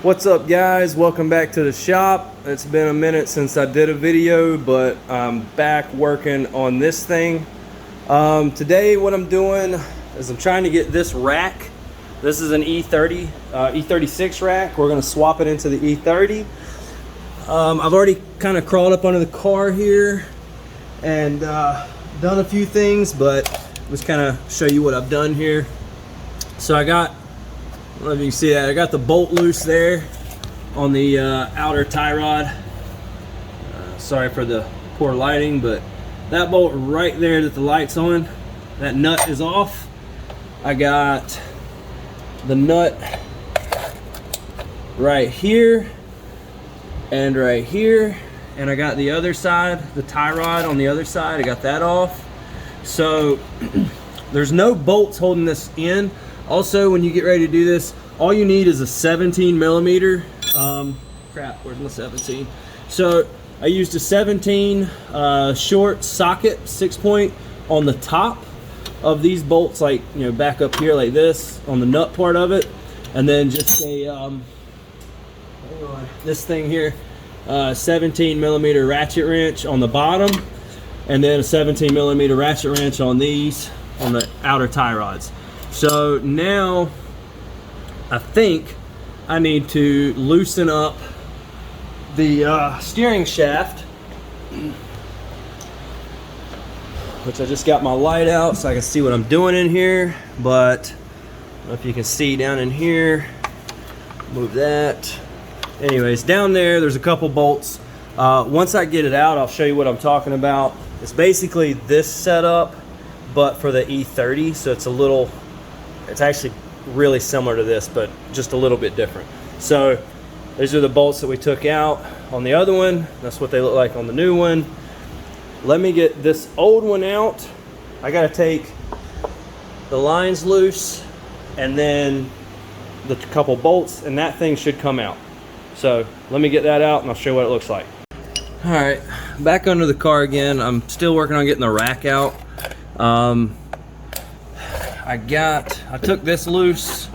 What's up, guys? Welcome back to the shop. It's been a minute since I did a video, but I'm back working on this thing. Today what I'm doing is I'm trying to get this rack. This is an E30, E36 rack. We're gonna swap it into the E30. I've already kind of crawled up under the car here and done a few things, but just kind of show you what I've done here. So I don't know if you can see that. I got the bolt loose there on the outer tie rod. Sorry for the poor lighting, but that bolt right there that the light's on, that nut is off. I got the nut right here and right here, and I got the other side, the tie rod on the other side, I got that off. So there's no bolts holding this in. Also, when you get ready to do this, all you need is a 17 millimeter. Crap, where's my 17? So I used a 17 short socket 6-point on the top of these bolts, like, you know, back up here like this on the nut part of it, and then just a this thing here, 17 millimeter ratchet wrench on the bottom, and then a 17 millimeter ratchet wrench on these on the outer tie rods. So now I think I need to loosen up the steering shaft, which I just got my light out so I can see what I'm doing in here, but I don't know if you can see down in here. Move that. Anyways, down there's a couple bolts. Once I get it out, I'll show you what I'm talking about. It's basically this setup, but for the E30, so it's actually really similar to this, but just a little bit different. So these are the bolts that we took out on the other one. That's what they look like on the new one. Let me get this old one out. I gotta take the lines loose and then the couple bolts, and that thing should come out. So let me get that out and I'll show you what it looks like. All right, back under the car again. I'm still working on getting the rack out. I took this loose,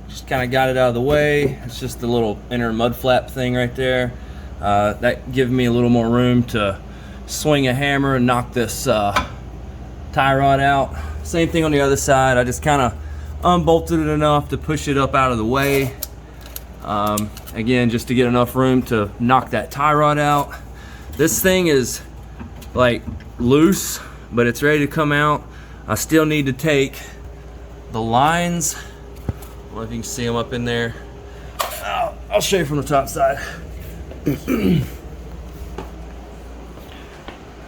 just kind of got it out of the way. It's just the little inner mud flap thing right there. That gives me a little more room to swing a hammer and knock this tie rod out. Same thing on the other side. I just kind of unbolted it enough to push it up out of the way. Again, just to get enough room to knock that tie rod out. This thing is like loose, but it's ready to come out. I still need to take the lines. I don't know if you can see them up in there. I'll show you from the top side.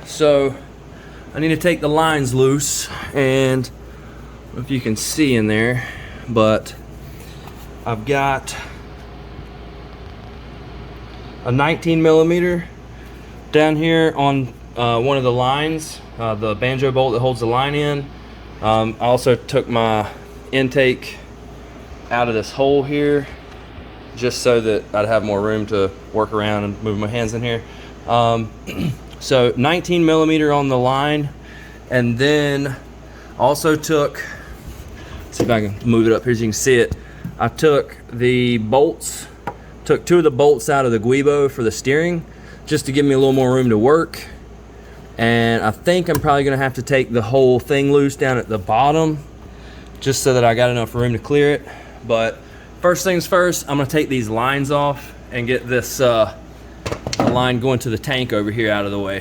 So I need to take the lines loose, and I don't know if you can see in there, but I've got a 19 millimeter down here on one of the lines, the banjo bolt that holds the line in. I also took my intake out of this hole here just so that I'd have more room to work around and move my hands in here. So 19 millimeter on the line, and then also took, see if I can move it up here so you can see it. I took the bolts, took 2 of the bolts out of the guibo for the steering just to give me a little more room to work. And I think I'm probably gonna have to take the whole thing loose down at the bottom just so that I got enough room to clear it. But first things first, I'm gonna take these lines off and get this line going to the tank over here out of the way.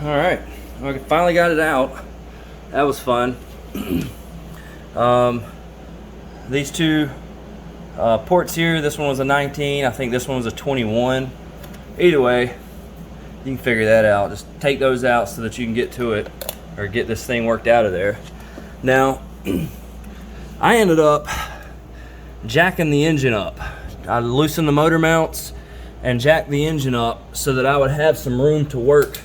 All right, I finally got it out. That was fun. These 2 ports here, this one was a 19, I think this one was a 21. Either way, you can figure that out. Just take those out so that you can get to it, or get this thing worked out of there. Now, I ended up jacking the engine up. I loosened the motor mounts and jacked the engine up so that I would have some room to work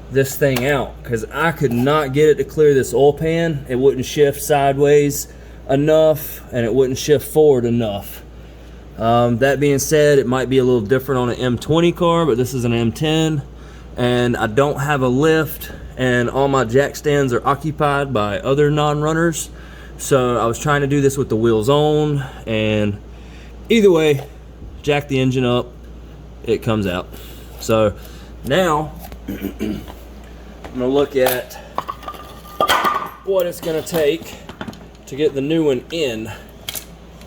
this thing out, because I could not get it to clear this oil pan. It wouldn't shift sideways enough, and it wouldn't shift forward enough. That being said, it might be a little different on an M20 car, but this is an M10, and I don't have a lift, and all my jack stands are occupied by other non-runners. So I was trying to do this with the wheels on, and either way, jack the engine up, it comes out. So now I'm gonna look at what it's gonna take to get the new one in,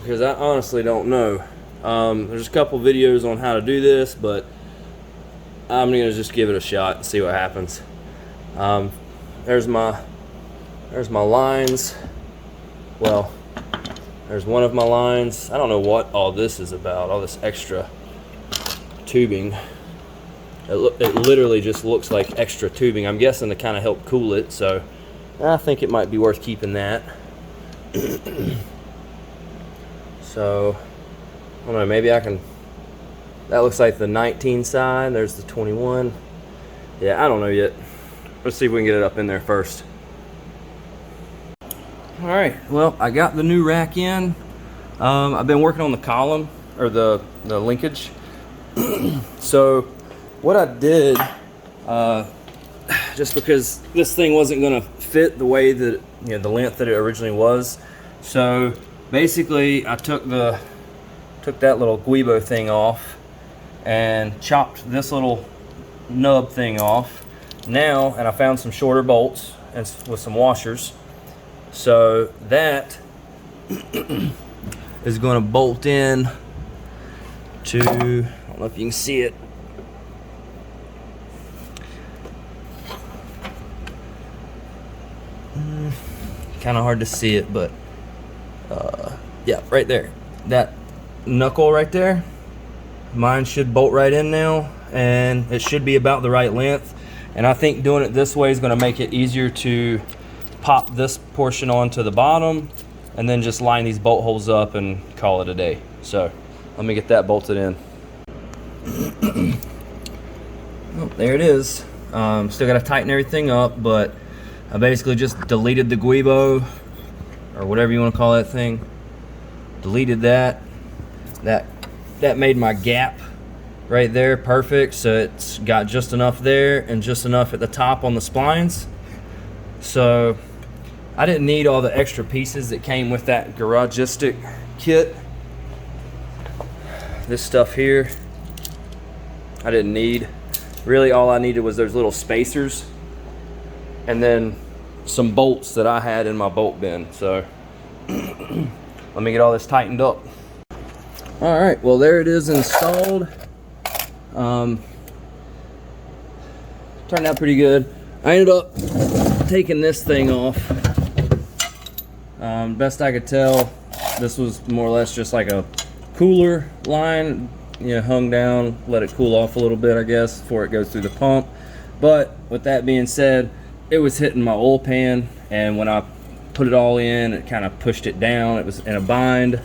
because I honestly don't know. There's a couple videos on how to do this, but I'm gonna just give it a shot and see what happens. There's my lines. Well, there's one of my lines. I don't know what all this is about, all this extra tubing. It literally just looks like extra tubing. I'm guessing to kind of help cool it, so I think it might be worth keeping that. So, I don't know, maybe I can, that looks like the 19 side, there's the 21. Yeah, I don't know yet. Let's see if we can get it up in there first. All right, well, I got the new rack in. I've been working on the column, or the linkage. So what I did, just because this thing wasn't gonna fit the way that, you know, the length that it originally was. So basically I took that little guibo thing off and chopped this little nub thing off. Now, and I found some shorter bolts and with some washers. So that is going to bolt in to, I don't know if you can see it. Kind of hard to see it, but yeah, right there. That knuckle right there, mine should bolt right in now, and it should be about the right length. And I think doing it this way is going to make it easier to pop this portion onto the bottom and then just line these bolt holes up and call it a day. So let me get that bolted in. Oh, there it is. Still got to tighten everything up, but I basically just deleted the guibo, or whatever you want to call that thing. Deleted that. That made my gap right there perfect, so it's got just enough there and just enough at the top on the splines. So I didn't need all the extra pieces that came with that Garagistic kit. This stuff here I didn't need. Really all I needed was those little spacers and then some bolts that I had in my bolt bin. So let me get all this tightened up. All right, well there it is installed. Turned out pretty good. I ended up taking this thing off. Best I could tell, this was more or less just like a cooler line, you know, hung down, let it cool off a little bit, I guess, before it goes through the pump. But with that being said, it was hitting my oil pan, and when I put it all in, it kind of pushed it down. It was in a bind,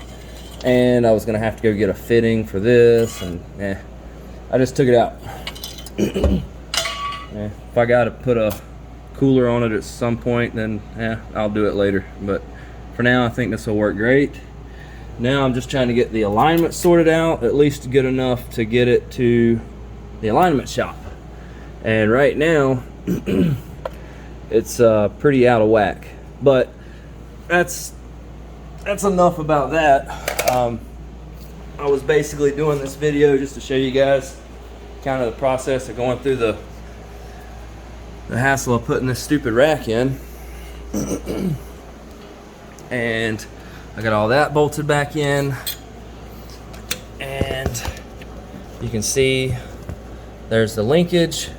and I was gonna have to go get a fitting for this, and I just took it out. If I gotta put a cooler on it at some point, then I'll do it later. But for now, I think this will work great. Now I'm just trying to get the alignment sorted out, at least good enough to get it to the alignment shop. And right now, it's pretty out of whack. But that's enough about that. I was basically doing this video just to show you guys kind of the process of going through the hassle of putting this stupid rack in. And I got all that bolted back in, and you can see there's the linkage.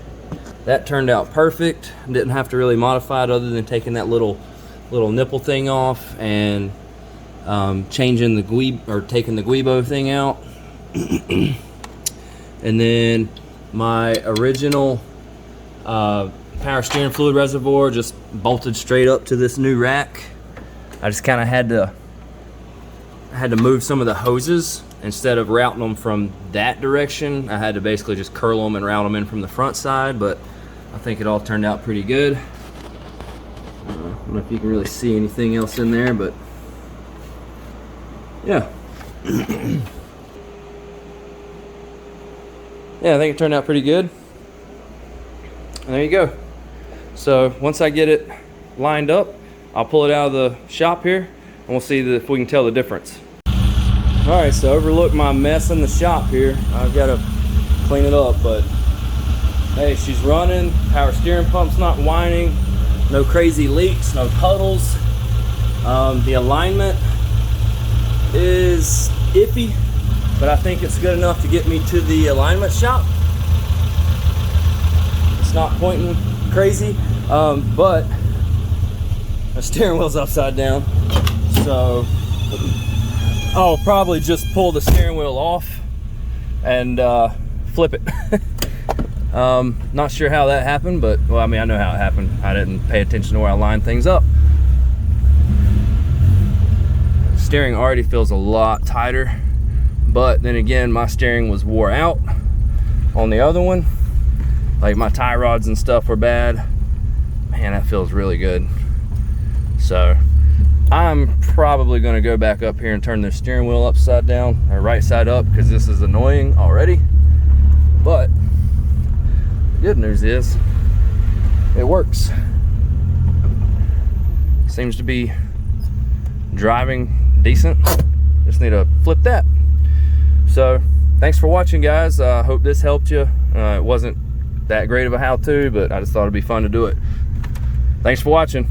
That turned out perfect. Didn't have to really modify it other than taking that little nipple thing off and changing the taking the guibo thing out. And then my original power steering fluid reservoir just bolted straight up to this new rack. I just kind of had to move some of the hoses. Instead of routing them from that direction, I had to basically just curl them and route them in from the front side, but I think it all turned out pretty good. I don't know if you can really see anything else in there, but yeah. Yeah, I think it turned out pretty good. And there you go. So once I get it lined up, I'll pull it out of the shop here we'll see if we can tell the difference. All right, so overlook my mess in the shop here. I've got to clean it up, but hey, she's running. Power steering pump's not whining. No crazy leaks, no puddles. The alignment is iffy, but I think it's good enough to get me to the alignment shop. It's not pointing crazy, but the steering wheel's upside down, so I'll probably just pull the steering wheel off and flip it. Not sure how that happened, but well, I mean, I know how it happened. I didn't pay attention to where I lined things up. Steering already feels a lot tighter, but then again, my steering was wore out on the other one. Like, my tie rods and stuff were bad. Man, that feels really good. So I'm probably going to go back up here and turn the steering wheel upside down, or right side up, because this is annoying already. But the good news is it works. Seems to be driving decent. Just need to flip that. So thanks for watching, guys. I hope this helped you. It wasn't that great of a how-to, but I just thought it'd be fun to do it. Thanks for watching.